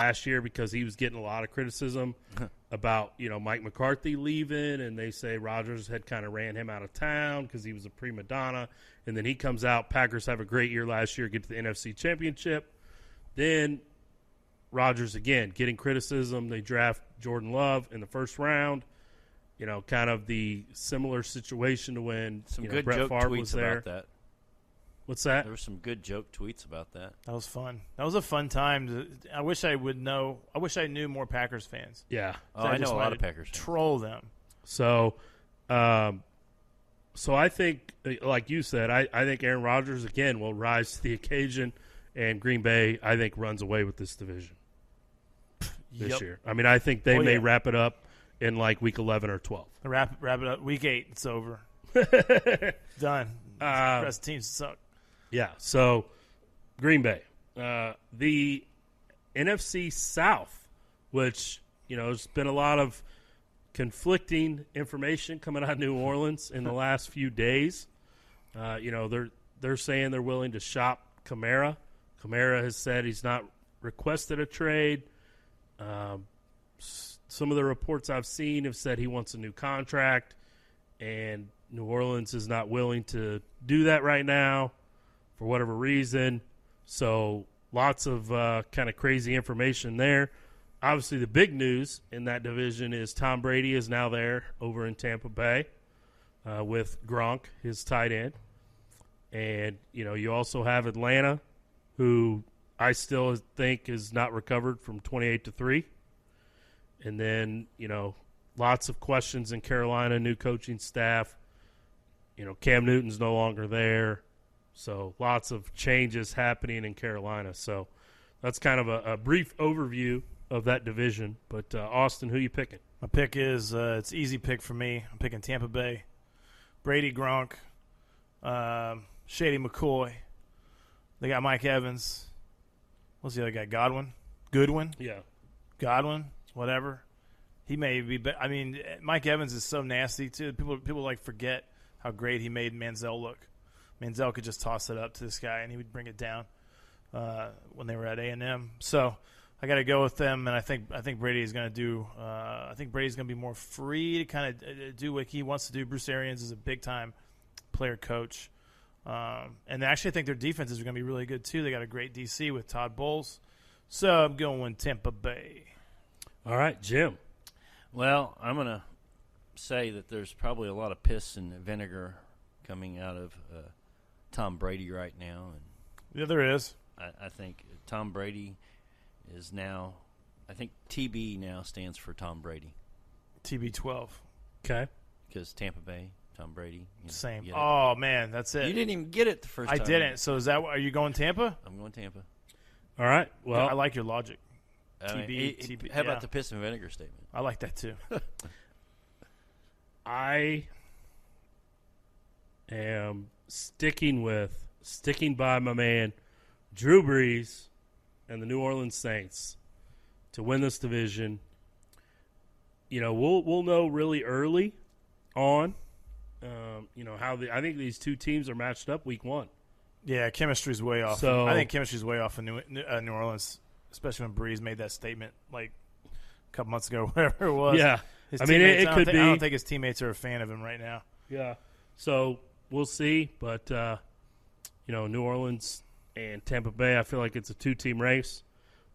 last year because he was getting a lot of criticism about, Mike McCarthy leaving, and they say Rodgers had kind of ran him out of town because he was a prima donna. And then he comes out, Packers have a great year last year, get to the NFC Championship. Then Rodgers, again, getting criticism. They draft Jordan Love in the first round. Kind of the similar situation to when some good Brett joke Favre tweets was there. about that. What's that? There were some good joke tweets about that. That was fun. That was a fun time. I wish I knew more Packers fans. Yeah. I know a lot of Packers fans. Troll them. So, I think, like you said, I think Aaron Rodgers, again, will rise to the occasion, and Green Bay, I think, runs away with this division this year. I mean, I think they may wrap it up in like week 11 or 12. Wrap it up. Week 8, it's over. Done. The rest of the teams suck. Yeah, so Green Bay. The NFC South, which, there's been a lot of conflicting information coming out of New Orleans in the last few days. They're saying they're willing to shop Kamara. Kamara has said he's not requested a trade. Some of the reports I've seen have said he wants a new contract, and New Orleans is not willing to do that right now for whatever reason. So lots of kind of crazy information there. Obviously, the big news in that division is Tom Brady is now there over in Tampa Bay with Gronk, his tight end. And, you also have Atlanta, who I still think is not recovered from 28-3. And then, lots of questions in Carolina, new coaching staff. Cam Newton's no longer there. So lots of changes happening in Carolina. So that's kind of a brief overview of that division. But, Austin, who you picking? My pick is it's an easy pick for me. I'm picking Tampa Bay. Brady, Gronk, Shady McCoy. They got Mike Evans. What's the other guy? Goodwin? Yeah. Godwin, whatever. He may be – I mean, Mike Evans is so nasty, too. People like forget how great he made Manziel look. Manziel could just toss it up to this guy, and he would bring it down when they were at A&M. So I got to go with them, and I think Brady is going to do. I think Brady's going to be more free to kind of do what he wants to do. Bruce Arians is a big time player coach, and actually I think their defenses are going to be really good too. They got a great DC with Todd Bowles, so I'm going Tampa Bay. All right, Jim. Well, I'm going to say that there's probably a lot of piss and vinegar coming out of Tom Brady right now. And yeah, there is. I think Tom Brady is now – I think TB now stands for Tom Brady. TB12. Okay. Because Tampa Bay, Tom Brady. Same. Oh, man, that's it. You didn't even get it the first time. I didn't. So are you going Tampa? I'm going Tampa. All right. Well, I like your logic. TB. How about the piss and vinegar statement? I like that too. I am sticking by my man Drew Brees and the New Orleans Saints to win this division. We'll know really early on. How I think these two teams are matched up week 1. Yeah, chemistry's way off. So, I think chemistry's way off in New Orleans, especially when Breeze made that statement like a couple months ago, whatever it was. Yeah, it could be. I don't think his teammates are a fan of him right now. Yeah, so we'll see. But New Orleans and Tampa Bay, I feel like it's a 2-team race.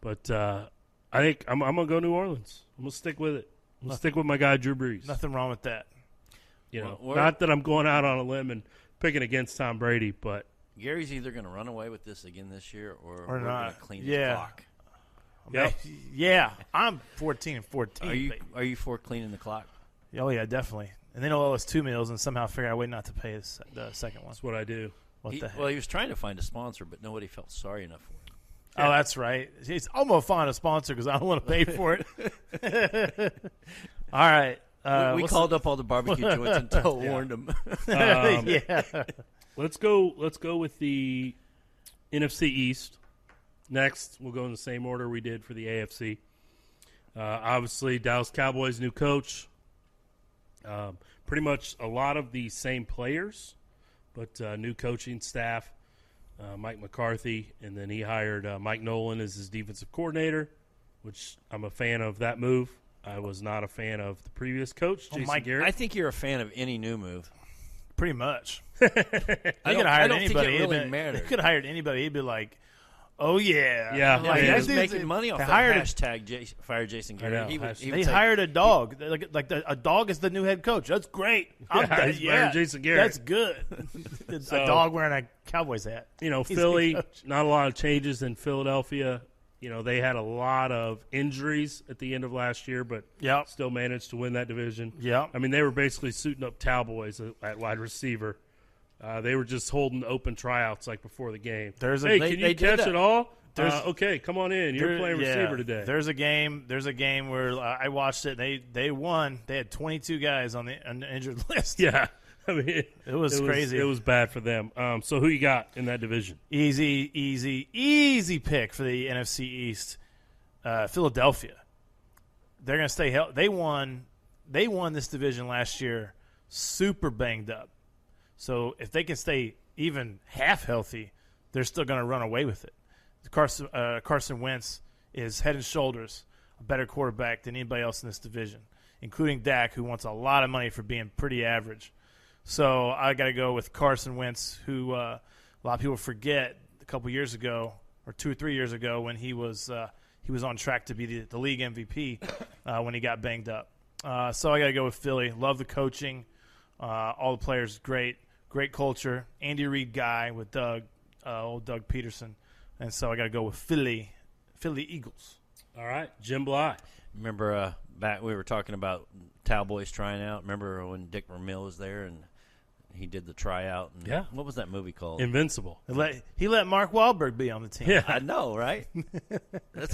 But I think I'm gonna go New Orleans. I'm gonna stick with it. I'm gonna stick with my guy Drew Brees. Nothing wrong with that. Not that I'm going out on a limb and picking against Tom Brady, but Gary's either going to run away with this again this year or we're going to clean the clock. Yep. Yeah, I'm 14-14. Are you for cleaning the clock? Oh, yeah, definitely. And then he'll owe us 2 meals and somehow figure out a way not to pay the second one. That's what I do. What the heck? Well, he was trying to find a sponsor, but nobody felt sorry enough for him. Oh, that's right. I'm going to find a sponsor because I don't want to pay for it. All right. We called up all the barbecue joints until warned them. Yeah. Let's go with the NFC East. Next, we'll go in the same order we did for the AFC. Obviously, Dallas Cowboys, new coach. Pretty much a lot of the same players, but new coaching staff. Mike McCarthy, and then he hired Mike Nolan as his defensive coordinator. which I'm a fan of that move. I was not a fan of the previous coach, Jason Garrett. I think you're a fan of any new move. Pretty much. I could have hired don't anybody. think it really matters. They could have hired anybody. He'd be like, "Oh yeah, Yeah. Like, He that was dude's- making money off they that hired hashtag fire Jason I know. Garrett. He would They take- hired a dog. A dog is the new head coach. That's great. He's fired Jason Garrett. That's good. So- a dog wearing a Cowboys hat. You know, He's a Philly, coach. not a lot of changes in Philadelphia. You know, they had a lot of injuries at the end of last year, but Yep. still managed to win that division. Yep. I mean, they were basically suiting up Cowboys at wide receiver. They were just holding open tryouts like before the game. Hey, they can you did catch that. it all? There's- Okay, come on in. You're playing receiver today. There's a game where I watched it. They won. They had 22 guys on the injured list. Yeah. I mean, It was crazy. It was bad for them. So who you got in that division? Easy pick for the NFC East. Philadelphia. They're going to stay healthy. They won this division last year super banged up. So if they can stay even half healthy, they're still going to run away with it. Carson Wentz is head and shoulders a better quarterback than anybody else in this division, including Dak, who wants a lot of money for being pretty average. So I got to go with Carson Wentz, who a lot of people forget a couple years ago or 2 or 3 years ago when he was on track to be the league MVP when he got banged up. So I got to go with Philly. Love the coaching. All the players great culture. Andy Reid guy with old Doug Peterson. And so I got to go with Philly Eagles. All right, Jim Bly. Remember back we were talking about Cowboys trying out. Remember when Dick Vermeil was there and he did the tryout? And Yeah. What was that movie called? Invincible. He let Mark Wahlberg be on the team. Yeah. I know, right?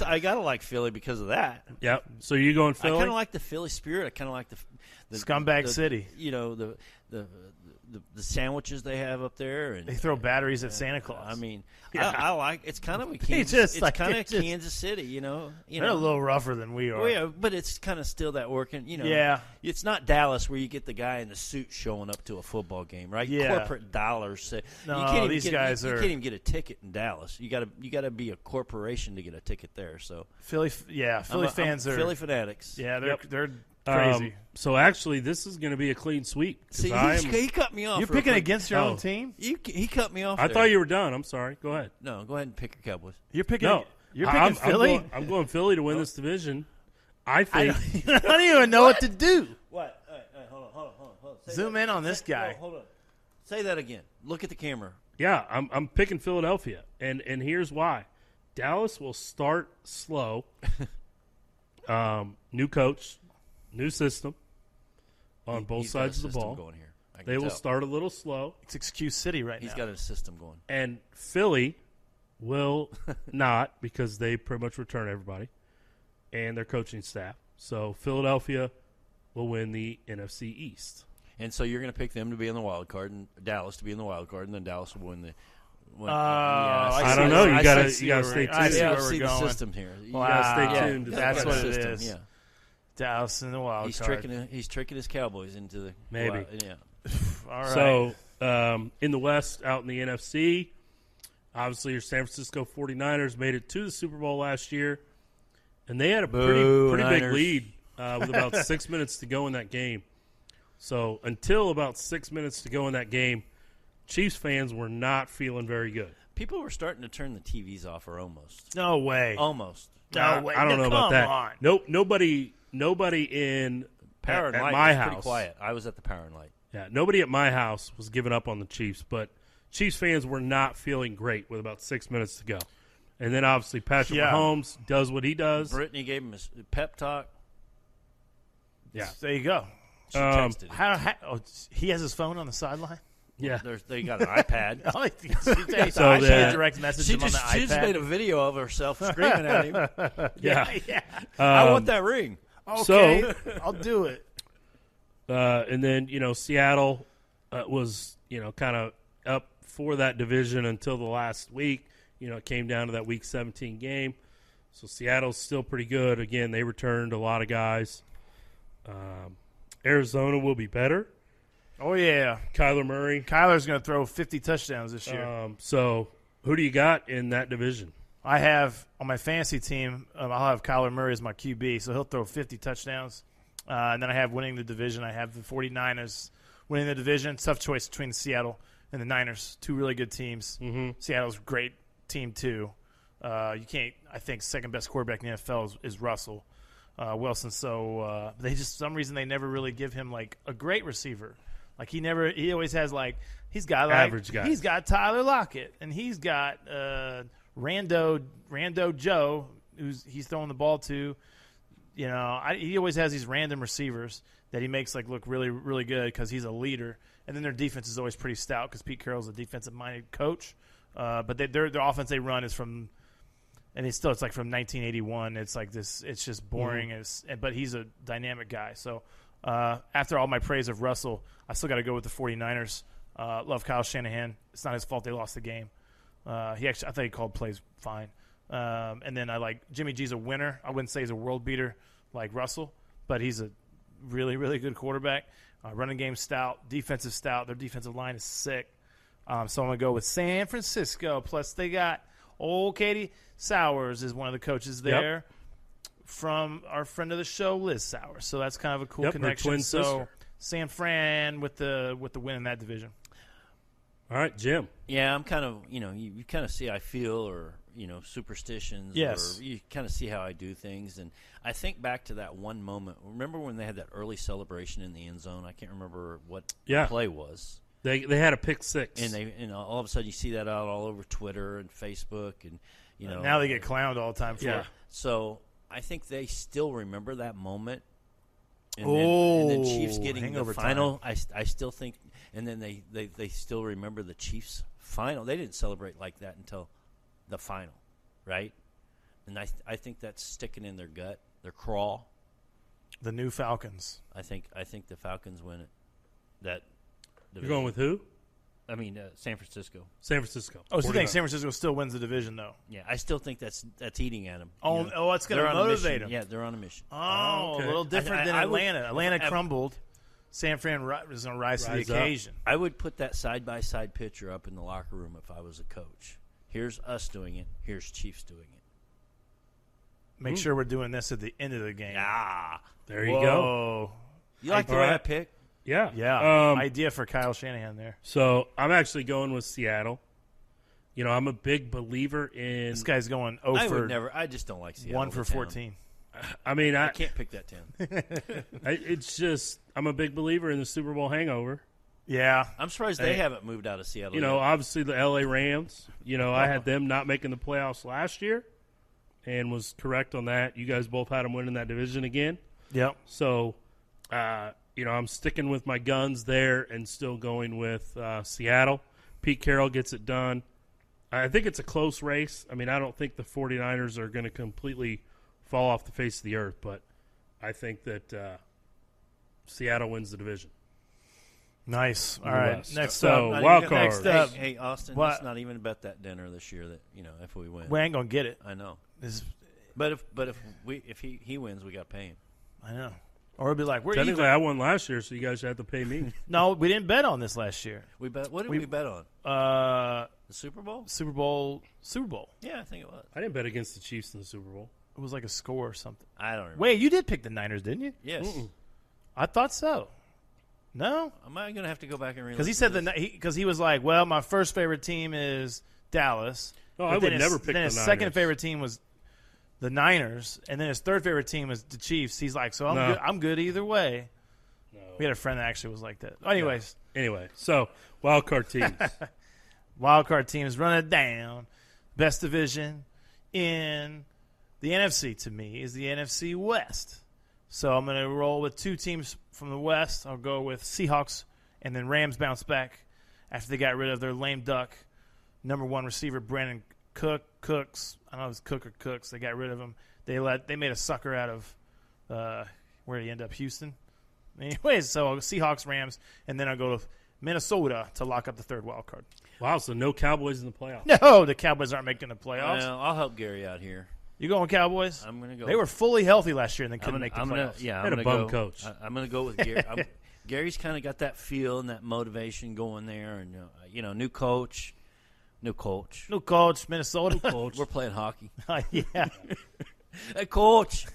I gotta like Philly because of that. Yep. So you going I Philly? kind of like the Philly spirit. I kind of like the Scumbag City. You know the sandwiches they have up there, and They throw batteries at Santa Claus. I mean, Yeah. I like it's kind of a They Kansas. just, It's like, kind they of just- Kansas City, you know. They're a little rougher than we are. Well, yeah, but it's kind of still that working, you know. Yeah. It's not Dallas where you get the guy in the suit showing up to a football game, right? Yeah. Corporate dollars. No, you can't even these get, guys you are- can't even get a ticket in Dallas. You got to be a corporation to get a ticket there. So Philly fans are Philly fanatics. Yeah, Yep. they're crazy. So actually, this is going to be a clean sweep. 'cause See, he cut me off. You're real picking quick. against your Oh. own team. He cut me off. I there. thought you were done. I'm sorry. Go ahead. No, go ahead and pick your Cowboys. You're picking. No, You're picking Philly. I'm going Philly to win this division. I think. I don't even know what to do. What? Hold on. Say Zoom that- in on this say- guy. no, hold on. Say that again. Look at the camera. Yeah, I'm picking Philadelphia, and here's why. Dallas will start slow. New coach, new system on both He's got a sides of the system ball. going here. I can They will tell. start a little slow, It's Excuse City right He's now. got a system going. and Philly will not because they pretty much return everybody and their coaching staff. So Philadelphia will win the NFC East. And so you're going to pick them to be in the wild card, and Dallas to be in the wild card, and then Dallas will win the. I don't know. You gotta stay I tuned. see where I we're see the going. system here. You Wow. gotta stay yeah, tuned. That's got what a it system, is. Yeah. Dallas in the wild He's card. He's tricking his Cowboys into the Maybe. Yeah. All right. So in the West, out in the NFC, obviously your San Francisco 49ers made it to the Super Bowl last year, and they had a Boo, pretty big Niners. lead with about 6 minutes to go in that game. So until about 6 minutes to go in that game, Chiefs fans were not feeling very good. People were starting to turn the TVs off, or almost. no way. Almost. No way. I don't know about Come that. on. Nope, nobody in Power and at Light my was house. pretty quiet. I was at the Power and Light. Yeah, nobody at my house was giving up on the Chiefs, but Chiefs fans were not feeling great with about 6 minutes to go. And then obviously Patrick Yeah. Mahomes does what he does. Brittany gave him a pep talk. Yeah. There you go. She Um, texted him. He has his phone on the sideline. Yeah. They got an iPad. Oh, she So that- direct message She him on the just iPad. made a video of herself screaming at him. Yeah. yeah. I want that ring. Okay, I'll do it. And then, Seattle was, kind of up for that division until the last week. It came down to that Week 17 game. So Seattle's still pretty good. Again, they returned a lot of guys. Arizona will be better. Oh yeah, Kyler Murray. Kyler's going to throw 50 touchdowns this year. So who do you got in that division? I have on my fantasy team, I'll have Kyler Murray as my QB, so he'll throw 50 touchdowns. And then I have winning the division. I have the 49ers winning the division. Tough choice between Seattle and the Niners. Two really good teams. Mm-hmm. Seattle's a great team, too. You can't. I think second best quarterback in the NFL is Russell Wilson. So they just some reason they never really give him like a great receiver. Like he always has like he's got like average guy. He's got Tyler Lockett and he's got Rando Joe he's throwing the ball to. You know, he always has these random receivers that he makes like look really really good because he's a leader. And then their defense is always pretty stout because Pete Carroll's a defensive minded coach. But their offense they run is from. And it's like from 1981. It's like this. It's just boring. Mm-hmm. But he's a dynamic guy. So after all my praise of Russell, I still got to go with the 49ers. Love Kyle Shanahan. It's not his fault they lost the game. I thought he called plays fine. And then I like Jimmy G's a winner. I wouldn't say he's a world beater like Russell, but he's a really really good quarterback. Running game stout, defensive stout. Their defensive line is sick. So I'm gonna go with San Francisco. Plus they got old Katie Sowers is one of the coaches there from our friend of the show, Liz Sowers. So that's kind of a cool connection. Twin so sister. San Fran with the win in that division. All right, Jim. Yeah, I'm kind of, you kind of see how I feel or, superstitions. Yes. Or you kind of see how I do things. And I think back to that one moment. Remember when they had that early celebration in the end zone? I can't remember what the play was. They had a pick six. And all of a sudden you see that out all over Twitter and Facebook. And, now they get clowned all the time for it. So I think they still remember that moment. And Oh, then Chiefs getting the final. I still think, and then they still remember the Chiefs final. They didn't celebrate like that until the final, right? And I think that's sticking in their gut, their craw. The new Falcons. I think the Falcons win it. That You're going with who? I mean, San Francisco. San Francisco. Oh, so you think San Francisco still wins the division, though? Yeah, I still think that's eating at them. Oh, it's going to motivate them. Yeah, they're on a mission. Oh, okay. a little different than Atlanta. Atlanta I crumbled. San Fran is going to rise to the occasion. I would put that side-by-side picture up in the locker room if I was a coach. Here's us doing it. Here's Chiefs doing it. Make sure we're doing this at the end of the game. There you go. You like the way I pick? Yeah. Yeah. Idea for Kyle Shanahan there. So I'm actually going with Seattle. I'm a big believer in. This guy's going 0 for. I just don't like Seattle. 1 for 14. I mean, I can't pick that 10. It's just I'm a big believer in the Super Bowl hangover. Yeah. I'm surprised they haven't moved out of Seattle. yet. Obviously the LA Rams. I had them not making the playoffs last year, and was correct on that. You guys both had them winning that division again. Yep. So, I'm sticking with my guns there and still going with Seattle. Pete Carroll gets it done. I think it's a close race. I mean, I don't think the 49ers are going to completely fall off the face of the earth, but I think that Seattle wins the division. Nice. All right. West. Next So, up. wild card. Next up. Hey, Austin, What? let's not even bet that dinner this year that, if we win. We ain't going to get it. I know. This, But if he wins, we got to pay him. I know. Or it'll be like, we're Technically, even. I won last year, so you guys had to pay me. No, we didn't bet on this last year. We bet. What did we bet on? The Super Bowl? Super Bowl. Yeah, I think it was. I didn't bet against the Chiefs in the Super Bowl. It was like a score or something. I don't remember. Wait, you did pick the Niners, didn't you? Yes. I thought so. No? Am I going to have to go back and read? Because he said because he was like, well, my first favorite team is Dallas. No, But I would then never pick the Then his Niners. second favorite team was the Niners, and then his third favorite team was the Chiefs. He's like, so I'm good either way. No. We had a friend that actually was like that. Anyways, Anyway, so wild card teams. wild card teams run it down. Best division in the NFC to me is the NFC West. So I'm going to roll with two teams from the West. I'll go with Seahawks, and then Rams bounce back after they got rid of their lame duck number one receiver Brandon Cooks. I don't know if it's Cook or Cooks. They got rid of him. They made a sucker out of where did he end up? Houston. Anyways, so Seahawks, Rams, and then I'll go to Minnesota to lock up the third wild card. Wow, so no Cowboys in the playoffs. No, the Cowboys aren't making the playoffs. Well, I'll help Gary out here. You going Cowboys? I'm going to go. They were fully healthy last year and they couldn't make the playoffs. Yeah, Had I'm a going bum to go. coach. I'm going to go with Gary. Gary's kind of got that feel and that motivation going there, and new coach. New coach. New coach, Minnesota. Coach. We're playing hockey. Yeah. Hey, coach.